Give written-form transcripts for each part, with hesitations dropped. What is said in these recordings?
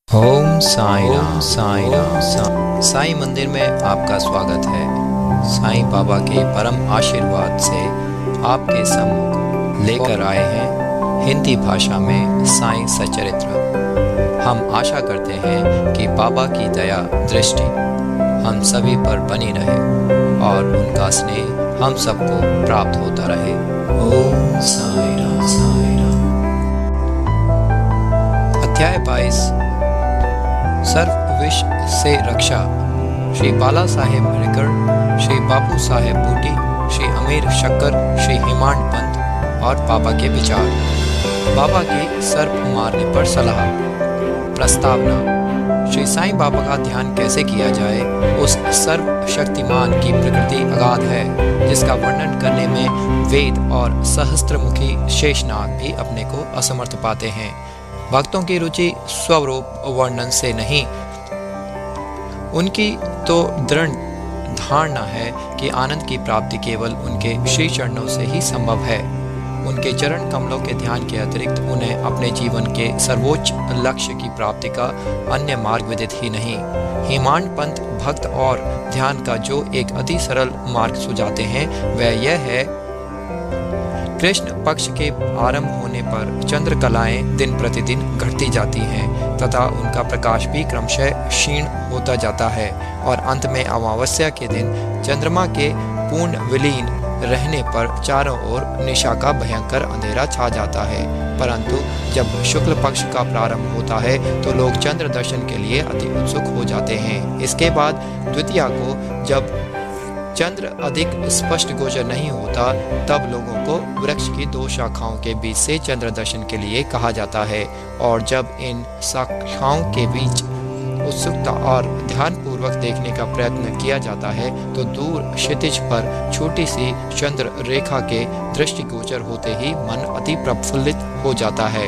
ओम साईं राम। साईं मंदिर में आपका स्वागत है। साईं बाबा के परम आशीर्वाद से आपके सम्मुख लेकर आए हैं हिंदी भाषा में साईं सचरित्र। हम आशा करते हैं कि बाबा की दया दृष्टि हम सभी पर बनी रहे और उनका स्नेह हम सबको प्राप्त होता रहे। ओम साईं राम। अध्याय 22 सर्व विष से रक्षा। श्री बाला साहेब रिकड़, श्री बापू साहेब बूटी, श्री अमीर शक्कर, श्री हिमांड पंत और बाबा के विचार। बाबा की सर्प मारने पर सलाह। प्रस्तावना। श्री साईं बाबा का ध्यान कैसे किया जाए। उस सर्व शक्तिमान की प्रकृति अगाध है जिसका वर्णन करने में वेद और सहस्त्रमुखी शेषनाग भी अपने को असमर्थ पाते हैं। भक्तों की रुचि स्वरूप वर्णन से नहीं, उनकी तो दृढ़ धारणा है कि आनंद की प्राप्ति केवल उनके श्री चरणों से ही संभव है। उनके चरण कमलों के ध्यान के अतिरिक्त उन्हें अपने जीवन के सर्वोच्च लक्ष्य की प्राप्ति का अन्य मार्ग विदित ही नहीं। हिमांड पंत भक्त और ध्यान का जो एक अति सरल मार्ग सुझाते हैं वह यह है, कृष्ण पक्ष के आरंभ होने पर चंद्र कलाएं दिन प्रतिदिन घटती जाती हैं तथा उनका प्रकाश भी क्रमशः क्षीण होता जाता है और अंत में अमावस्या के दिन चंद्रमा के पूर्ण विलीन रहने पर चारों ओर निशा का भयंकर अंधेरा छा जाता है। परंतु जब शुक्ल पक्ष का प्रारंभ होता है तो लोग चंद्र दर्शन के लिए अति उत्सुक हो जाते हैं। इसके बाद द्वितीया को जब चंद्र अधिक स्पष्ट गोचर नहीं होता तब लोगों को वृक्ष की दो शाखाओं के बीच से चंद्र दर्शन के लिए कहा जाता है और जब इन शाखाओं के बीच उत्सुकता और ध्यान पूर्वक देखने का प्रयत्न किया जाता है तो दूर क्षितिज पर छोटी सी चंद्र रेखा के दृष्टिगोचर होते ही मन अति प्रफुल्लित हो जाता है।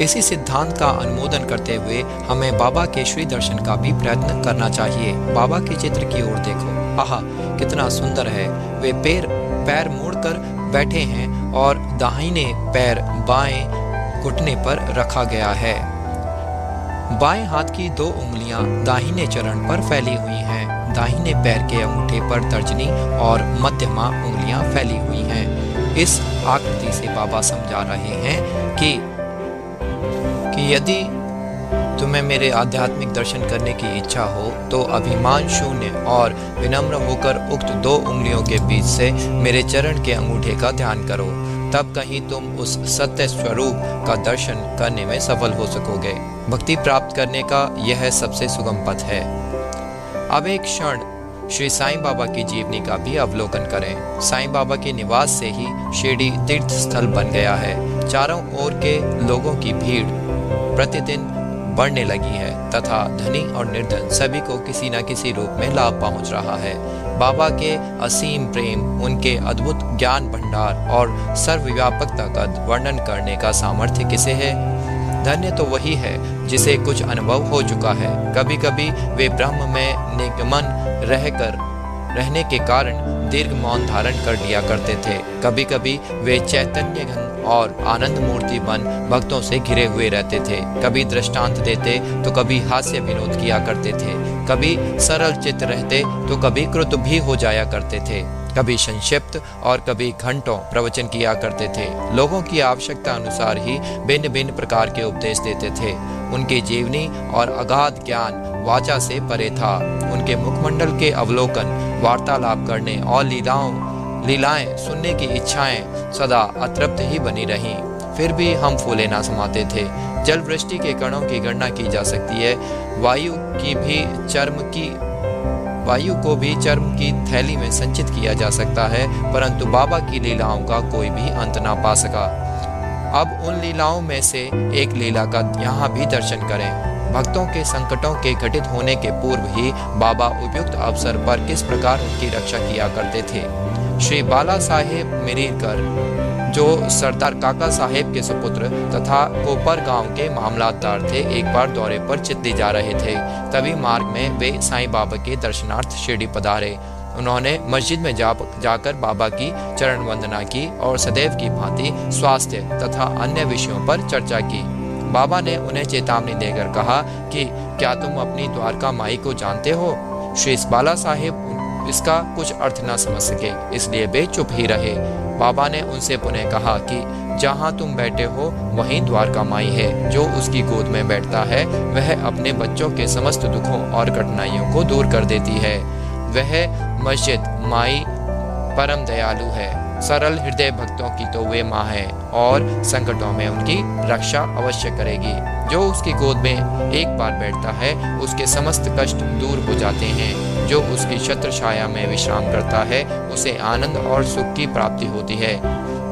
इसी सिद्धांत का अनुमोदन करते हुए हमें बाबा के श्री दर्शन का भी प्रयत्न करना चाहिए। बाबा के चित्र की ओर देखो, आहा कितना सुंदर है। वे पैर मोड़कर बैठे हैं और दाहिने पैर बाएं घुटने पर रखा गया है। बाएं हाथ की दो उंगलियां दाहिने चरण पर फैली हुई हैं। दाहिने पैर के अंगूठे पर तर्जनी और मध्यमा उंगलियां फैली हुई हैं। इस आकृति से बाबा समझा रहे हैं कि यदि तुम्हें मेरे आध्यात्मिक दर्शन करने की इच्छा हो तो अभिमान शून्य और विनम्र होकर उक्त दो उंगलियों के बीच से मेरे चरण के अंगूठे का ध्यान करो, तब कहीं तुम उस सत्य स्वरूप का दर्शन करने में सफल हो सकोगे। भक्ति प्राप्त करने का यह सबसे सुगम पथ है। अब एक क्षण श्री साईं बाबा की जीवनी का भी अवलोकन करें। साईं बाबा के निवास से ही शिरडी तीर्थ स्थल बन गया है। चारों ओर के लोगों की भीड़ प्रतिदिन बढ़ने लगी है तथा धनी और निर्धन सभी को किसी न किसी रूप में लाभ पहुंच रहा है। बाबा के असीम प्रेम, उनके अद्भुत ज्ञान भंडार और सर्वव्यापकता का वर्णन करने का सामर्थ्य किसे है? धन्य तो वही है जिसे कुछ अनुभव हो चुका है। कभी कभी वे ब्रह्म में निगमन रहने के कारण दीर्घ मौन धारण कर लिया करते थे। कभी कभी वे चैतन्य घन और आनंद मूर्ति बन भक्तों से घिरे हुए रहते थे। कभी दृष्टांत देते तो कभी हास्य विनोद किया करते थे। कभी सरल चित्त रहते तो कभी क्रुद्ध भी हो जाया करते थे। कभी संक्षिप्त और कभी घंटों प्रवचन किया करते थे। लोगों की आवश्यकता अनुसार ही भिन्न भिन्न प्रकार के उपदेश देते थे। उनकी जीवनी और अगाध ज्ञान वाचा से परे था। उनके मुखमंडल के अवलोकन, वार्तालाप करने और लीलाएं सुनने की इच्छाएं सदा अतृप्त ही बनी रहीं। फिर भी हम फूले ना समाते थे। जल वृष्टि के कणों की गणना की जा सकती है। वायु को भी चर्म की थैली में संचित किया जा सकता है, परंतु बाबा की लीलाओं का कोई भी अंत ना पा सका। अब उन लीलाओं में से एक लीला का यहाँ भी दर्शन करें। भक्तों के संकटों के घटित होने के पूर्व ही बाबा उपयुक्त अवसर पर किस प्रकार उनकी रक्षा किया करते थे। श्री बाला साहेब मिरीकर, जो सरदार काका साहेब के सुपुत्र तथा कोपर गांव के मामलादार थे, एक बार दौरे पर चित्ती जा रहे थे। तभी मार्ग में वे साईं बाबा के दर्शनार्थ शिरडी पधारे। उन्होंने मस्जिद में जाकर बाबा की चरण वंदना की और सदैव की भांति स्वास्थ्य तथा अन्य विषयों पर चर्चा की। बाबा ने उन्हें चेतावनी देकर कहा कि क्या तुम अपनी द्वारका माई को जानते हो? श्री बाला साहेब इसका कुछ अर्थ न समझ सके, इसलिए वे चुप ही रहे। बाबा ने उनसे पुनः कहा कि जहाँ तुम बैठे हो वहीं द्वारका माई है। जो उसकी गोद में बैठता है वह अपने बच्चों के समस्त दुखों और कठिनाइयों को दूर कर देती है। वह मस्जिद माई परम दयालु है। सरल हृदय भक्तों की तो वे माँ है और संकटों में उनकी रक्षा अवश्य करेगी। जो उसकी गोद में एक बार बैठता है उसके समस्त कष्ट दूर हो जाते हैं। जो उसकी छत्र छाया में विश्राम करता है उसे आनंद और सुख की प्राप्ति होती है।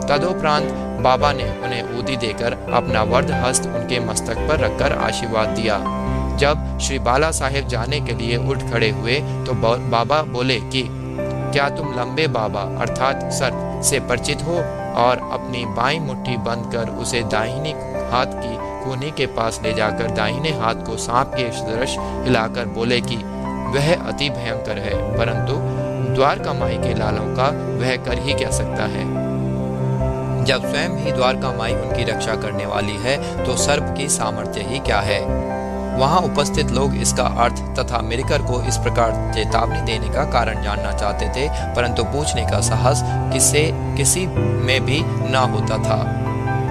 तदोपरांत बाबा ने उन्हें ऊदी देकर अपना वर्ध हस्त उनके मस्तक पर रखकर आशीर्वाद दिया। जब श्री बाला साहेब जाने के लिए उठ खड़े हुए तो बाबा बोले कि क्या तुम लंबे बाबा अर्थात सर से परिचित हो? और अपनी बाईं मुट्ठी बंद कर उसे दाहिनी हाथ की कोहनी के पास ले जाकर दाहिने हाथ को सांप के सदृश हिलाकर बोले कि वह अति भयंकर है, परंतु द्वारका माई के लालों का वह कर ही क्या सकता है। जब स्वयं ही द्वारका माई उनकी रक्षा करने वाली है तो सर्प की सामर्थ्य ही क्या है। वहां उपस्थित लोग इसका अर्थ तथा मिरकर को इस प्रकार चेतावनी देने का कारण जानना चाहते थे, परंतु पूछने का साहस किसी में भी न होता था।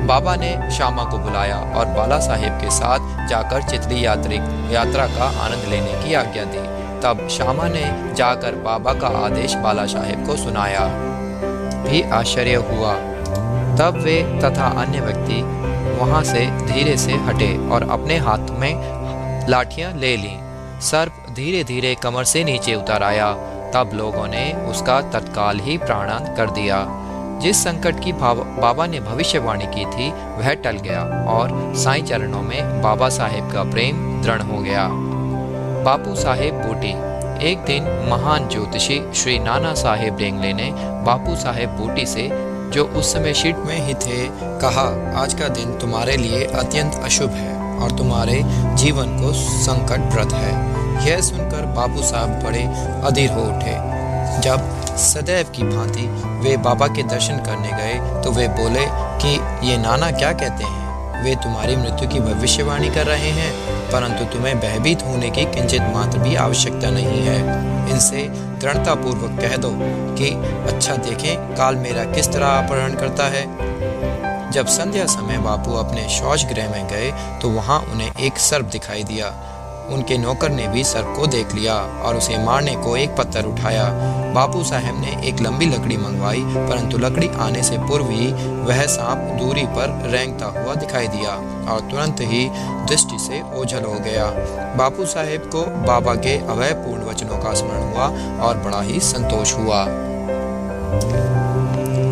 बाबा ने श्यामा को बुलाया और बाला साहेब के साथ जाकर चितली यात्रा का आनंद लेने की आज्ञा दी। तब श्यामा ने जाकर बाबा का आदेश बाला साहेब को सुनाया। भी आश्चर्य हुआ। तब वे तथा अन्य व्यक्ति वहां से धीरे से हटे और अपने हाथ में लाठियां ले लीं। सर्प धीरे धीरे कमर से नीचे उतर आया। तब लोगों ने उसका तत्काल ही प्राणांत कर दिया। जिस संकट की बाबा ने भविष्यवाणी की थी वह टल गया और साईं चरणों में बाबा साहेब का प्रेम दृढ़ हो गया। बापू साहेब बूटी। एक दिन महान ज्योतिषी श्री नाना साहेब डेंगले ने बापू साहेब बूटी से, जो उस समय शीट में ही थे, कहा, आज का दिन तुम्हारे लिए अत्यंत अशुभ है और तुम्हारे जीवन को संकटप्रद है। यह सुनकर बापू साहब बड़े अधीर हो उठे। जब सदैव की भांति वे बाबा के दर्शन करने गए तो वे बोले कि ये नाना क्या कहते हैं? वे तुम्हारी मृत्यु की भविष्यवाणी कर रहे हैं, परंतु तुम्हें भयभीत होने की किंचित मात्र भी आवश्यकता नहीं है। इनसे दृढ़तापूर्वक कह दो कि अच्छा देखें काल मेरा किस तरह अपहरण करता है। जब संध्या समय बापू अपने शौच गृह में गए तो वहां उन्हें एक सर्प दिखाई दिया। उनके नौकर ने भी सर्प को देख लिया और उसे मारने को एक पत्थर उठाया। बापू साहब ने एक लंबी लकड़ी मंगवाई, परंतु लकड़ी आने से पूर्व ही वह सांप दूरी पर रेंगता हुआ दिखाई दिया और तुरंत ही दृष्टि से ओझल हो गया। बापू साहब को बाबा के अभयपूर्ण वचनों का स्मरण हुआ और बड़ा ही संतोष हुआ।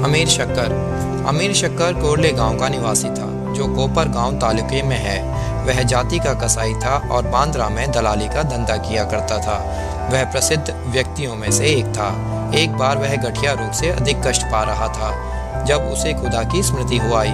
अमीर शक्कर कोरले गांव का निवासी था, जो कोपर गांव तालुके में है। वह जाति का कसाई था और बांद्रा में दलाली का धंधा किया करता था। वह प्रसिद्ध व्यक्तियों में से एक था। एक बार वह गठिया रोग से अधिक कष्ट पा रहा था। जब उसे खुदा की स्मृति हो आई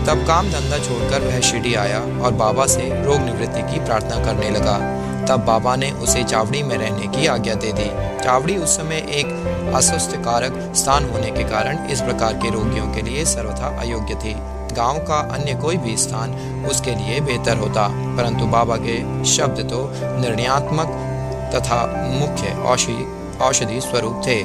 तब काम धंधा छोड़कर वह शिरडी आया और बाबा से रोग निवृत्ति की प्रार्थना करने लगा। तब बाबा ने उसे चावड़ी में रहने की आज्ञा दे दी। चावड़ी उस समय एक अस्वस्थकारक स्थान होने के कारण इस प्रकार के रोगियों के लिए सर्वथा अयोग्य थी। गांव का अन्य कोई भी स्थान उसके लिए बेहतर होता, परंतु बाबा के शब्द तो निर्णयात्मक तथा मुख्य औषधि स्वरूप थे।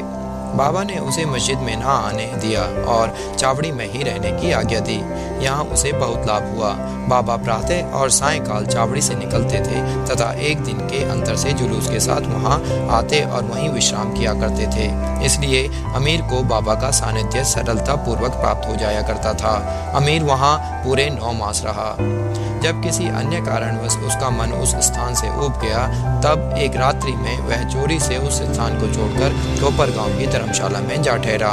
बाबा ने उसे मस्जिद में न आने दिया और चावड़ी में ही रहने की आज्ञा दी। यहाँ उसे बहुत लाभ हुआ। बाबा प्रातः और सायंकाल चावड़ी से निकलते थे तथा एक दिन के अंतर से जुलूस के साथ वहाँ आते और वहीं विश्राम किया करते थे। इसलिए अमीर को बाबा का सानिध्य सरलता पूर्वक प्राप्त हो जाया करता था। अमीर वहाँ पूरे 9 मास रहा। जब किसी अन्य कारणवश उसका मन उस स्थान से ऊब गया, तब एक रात्रि में वह चोरी से उस स्थान को छोड़कर कोपर गांव की धर्मशाला में जा ठहरा।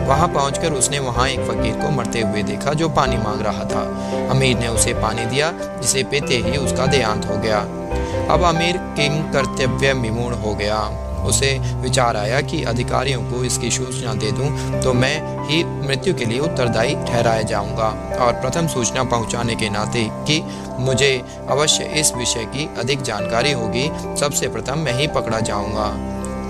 वहां पहुंचकर उसने वहां एक फकीर को मरते हुए देखा जो पानी मांग रहा था। अमीर ने उसे पानी दिया, जिसे पीते ही उसका देहांत हो गया। अब अमीर किंग कर्तव्य विमूढ़ हो गया। उसे विचार आया कि अधिकारियों को इसकी सूचना दे दूं तो मैं ही मृत्यु के लिए उत्तरदायी ठहराया जाऊंगा और प्रथम सूचना पहुंचाने के नाते कि मुझे अवश्य इस विषय की अधिक जानकारी होगी, सबसे प्रथम मैं ही पकड़ा जाऊंगा।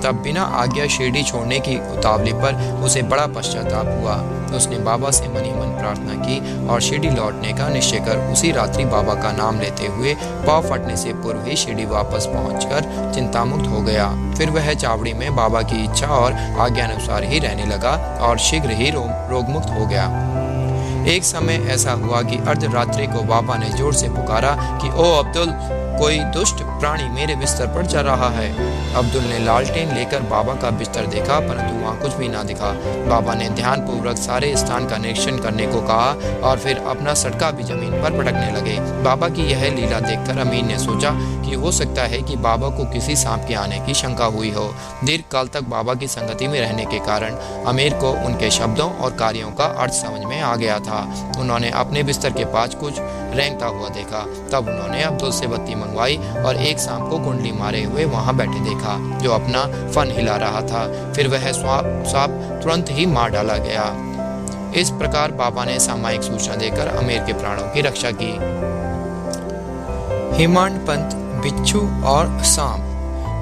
तब बिना आज्ञा शिरडी छोड़ने की उतावली पर उसे बड़ा पश्चाताप हुआ। उसने बाबा से मनी मन प्रार्थना की और शिरडी लौटने का निश्चय कर उसी रात्रि बाबा का नाम लेते हुए पाँव फटने से पूर्व ही शिरडी वापस पहुंचकर चिंतामुक्त हो गया। फिर वह चावड़ी में बाबा की इच्छा और आज्ञानुसार ही रहने लगा और शीघ्र ही रोगमुक्त हो गया। एक समय ऐसा हुआ कि अर्धरात्रि को बाबा ने जोर से पुकारा कि ओ अब्दुल, कोई दुष्ट प्राणी मेरे बिस्तर पर चल रहा है। अब्दुल ने लालटेन लेकर बाबा का बिस्तर देखा, परंतु वहाँ कुछ भी ना दिखा। बाबा ने ध्यानपूर्वक सारे स्थान का निरीक्षण करने को कहा और फिर अपना सटका भी जमीन पर पटकने लगे। बाबा की यह लीला देखकर अमीर ने सोचा कि हो सकता है कि बाबा को किसी सांप के आने की शंका हुई हो। दीर्घ काल तक बाबा की संगति में रहने के कारण अमीर को उनके शब्दों और कार्यों का अर्थ समझ में आ गया था। उन्होंने अपने बिस्तर के पास कुछ रेंगता हुआ देखा। तब उन्होंने अब्दुल से बत्ती मंगवाई और एक सांप को कुंडली मारे हुए वहां बैठे देखा, जो अपना फन हिला रहा था। फिर वह सांप तुरंत ही मार डाला गया। इस प्रकार बाबा ने सामयिक सूचना देकर अमीर के प्राणों की रक्षा की। हेमांड पंत, बिच्छू और सांप।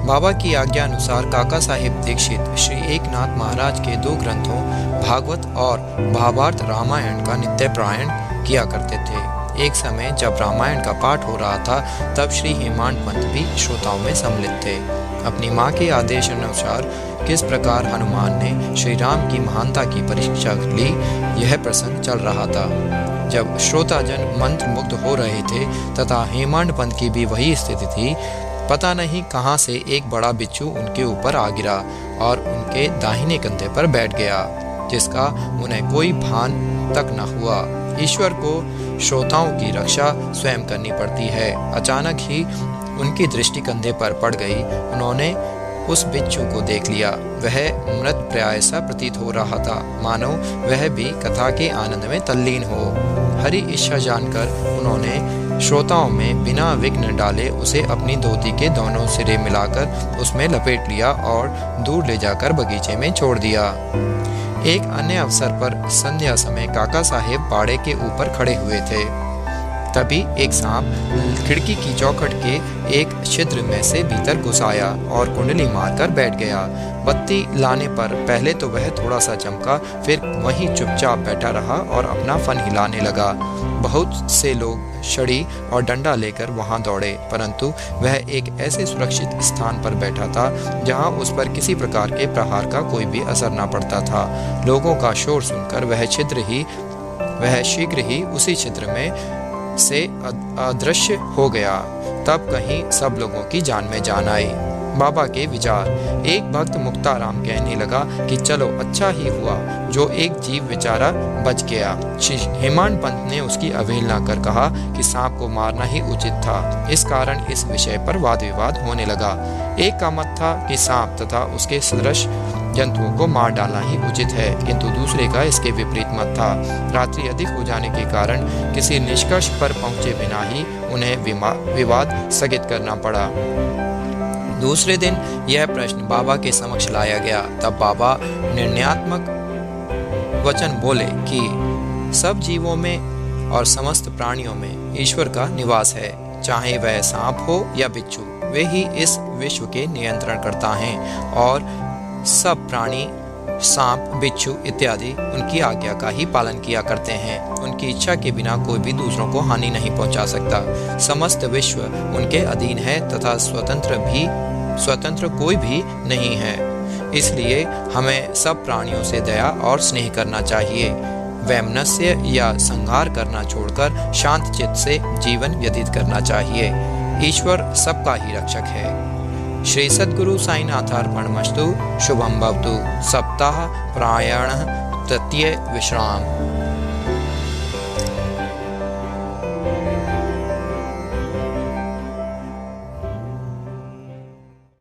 बाबा की आज्ञा अनुसार काका साहिब दीक्षित श्री एकनाथ महाराज के 2 ग्रंथों भागवत और भावार्थ रामायण का नित्य पारायण किया करते थे। एक समय जब रामायण का पाठ हो रहा था, तब श्री हेमांड पंत भी श्रोताओं में सम्मिलित थे। अपनी माँ के आदेश अनुसार किस प्रकार हनुमान ने श्री राम की महानता की परीक्षा ली, यह प्रसंग चल रहा था। जब श्रोताजन मंत्र मुग्ध हो रहे थे तथा हेमांड पंत की भी वही स्थिति थी, पता नहीं कहाँ से एक बड़ा बिच्छू उनके ऊपर आ गिरा और उनके दाहिने कंधे पर बैठ गया, जिसका उन्हें कोई भान तक न हुआ। ईश्वर को श्रोताओं की रक्षा स्वयं करनी पड़ती है। अचानक ही उनकी दृष्टि कंधे पर पड़ गई। उन्होंने उस बिच्छू को देख लिया। वह मृत प्राय सा प्रतीत हो रहा था, मानो वह भी कथा के आनंद में तल्लीन हो। हरी इच्छा जानकर उन्होंने श्रोताओं में बिना विघ्न डाले उसे अपनी धोती के दोनों सिरे मिलाकर उसमें लपेट लिया और दूर ले जाकर बगीचे में छोड़ दिया। एक अन्य अवसर पर संध्या समय काका साहेब बाड़े के ऊपर खड़े हुए थे। तभी एक सांप खिड़की की चौखट के एक छिद्र में से भीतर घुस आया और कुंडली मारकर बैठ गया। बत्ती लाने पर पहले तो वह थोड़ा सा चमका, फिर वहीं चुपचाप बैठा रहा और अपना फन हिलाने लगा। बहुत से लोग छड़ी और डंडा लेकर वहां दौड़े, परंतु वह एक ऐसे सुरक्षित स्थान पर बैठा था जहां उस पर किसी प्रकार के प्रहार का कोई भी असर न पड़ता था। लोगों का शोर सुनकर वह शीघ्र ही उसी छिद्र में से अदृश्य हो गया। तब कहीं सब लोगों की जान में जान आई। बाबा के विचार। एक भक्त मुक्ताराम कहने लगा कि चलो अच्छा ही हुआ जो एक जीव बेचारा बच गया। हेमांड पंत ने उसकी अवहेलना कर कहा कि सांप को मारना ही उचित था। इस कारण इस विषय पर वाद विवाद होने लगा। एक का मत था कि सांप तथा उसके सदृश जंतुओं को मार डालना ही उचित है, किंतु दूसरे का इसके विपरीत मत था। रात्रि अधिक हो जाने के कारण किसी निष्कर्ष पर पहुंचे बिना ही उन्हें विवाद स्थगित करना पड़ा। दूसरे दिन यह प्रश्न बाबा के समक्ष लाया गया। तब बाबा निर्णयात्मक वचन बोले कि सब जीवों में और समस्त प्राणियों में ईश्वर का निवास है, चाहे वह सांप हो या बिच्छू। वे ही इस विश्व के नियंत्रण करता हैं और सब प्राणी सांप, बिच्छू इत्यादि उनकी आज्ञा का ही पालन किया करते हैं। उनकी इच्छा के बिना कोई भी दूसरों को हानि नहीं पहुंचा सकता। समस्त विश्व उनके अधीन है तथा स्वतंत्र कोई भी नहीं है। इसलिए हमें सब प्राणियों से दया और स्नेह करना चाहिए। वैमनस्य या संहार करना छोड़कर शांत चित्त से जीवन व्यतीत करना चाहिए। ईश्वर सबका ही रक्षक है। श्री सद्गुरु साईनाथार्पणमस्तु। शुभम भवतु। सप्ताह प्रायण तृतीय विश्राम।